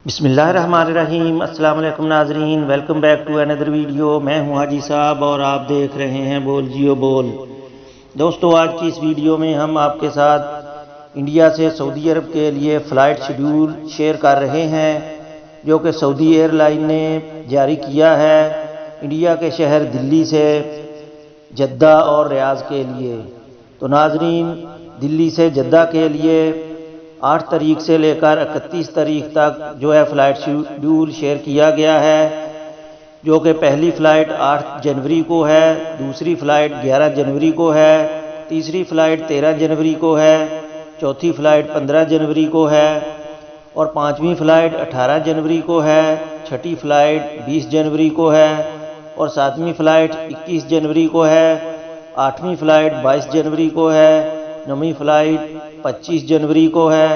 بسم اللہ الرحمن الرحیم۔ السلام علیکم ناظرین، ویلکم بیک ٹو اندر ویڈیو۔ میں ہوں حاجی صاحب اور آپ دیکھ رہے ہیں بول جیو بول۔ دوستو، آج کی اس ویڈیو میں ہم آپ کے ساتھ انڈیا سے سعودی عرب کے لیے فلائٹ شیڈول شیئر کر رہے ہیں جو کہ سعودی ایئر لائن نے جاری کیا ہے انڈیا کے شہر دلی سے جدہ اور ریاض کے لیے۔ تو ناظرین، دلی سے جدہ کے لیے 8 تاریخ سے لے کر 31 تاریخ تک جو ہے فلائٹ شیڈول شیئر کیا گیا ہے، جو کہ پہلی فلائٹ 8 جنوری کو ہے، دوسری فلائٹ 11 جنوری کو ہے، تیسری فلائٹ 13 جنوری کو ہے، چوتھی فلائٹ 15 جنوری کو ہے اور پانچویں فلائٹ 18 جنوری کو ہے، چھٹی فلائٹ 20 جنوری کو ہے اور ساتویں فلائٹ 21 جنوری کو ہے، آٹھویں فلائٹ 22 جنوری کو ہے، نویں فلائٹ 25 جنوری کو ہے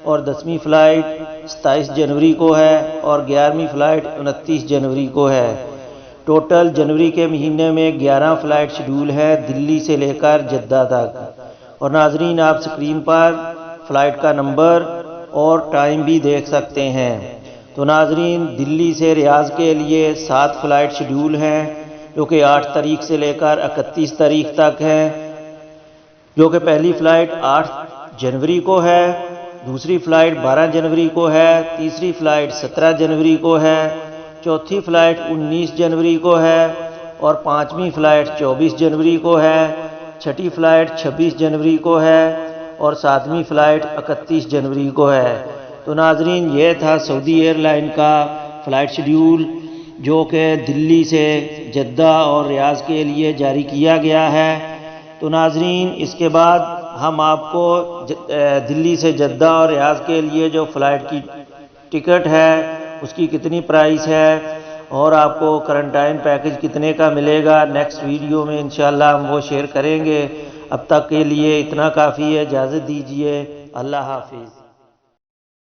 اور 10ویں فلائٹ 27 جنوری کو ہے اور 11ویں فلائٹ 29 جنوری کو ہے۔ ٹوٹل جنوری کے مہینے میں 11 فلائٹ شیڈول ہے دلی سے لے کر جدہ تک۔ اور ناظرین، آپ سکرین پر فلائٹ کا نمبر اور ٹائم بھی دیکھ سکتے ہیں۔ تو ناظرین، دلی سے ریاض کے لیے 7 فلائٹ شیڈول ہیں جو کہ 8 تاریخ سے لے کر 31 تاریخ تک ہے، جو کہ پہلی فلائٹ 8 جنوری کو ہے، دوسری فلائٹ 12 جنوری کو ہے، تیسری فلائٹ 17 جنوری کو ہے، چوتھی فلائٹ 19 جنوری کو ہے اور پانچویں فلائٹ 24 جنوری کو ہے، چھٹی فلائٹ 26 جنوری کو ہے اور ساتویں فلائٹ 31 جنوری کو ہے۔ تو ناظرین، یہ تھا سعودی ایئر لائن کا فلائٹ شیڈول جو کہ دلی سے جدہ اور ریاض کے لیے جاری کیا گیا ہے۔ تو ناظرین، اس کے بعد ہم آپ کو دلی سے جدہ اور ریاض کے لیے جو فلائٹ کی ٹکٹ ہے اس کی کتنی پرائس ہے اور آپ کو کرنٹائن پیکج کتنے کا ملے گا، نیکسٹ ویڈیو میں انشاءاللہ ہم وہ شیئر کریں گے۔ اب تک کے لیے اتنا کافی ہے، اجازت دیجیے، اللہ حافظ۔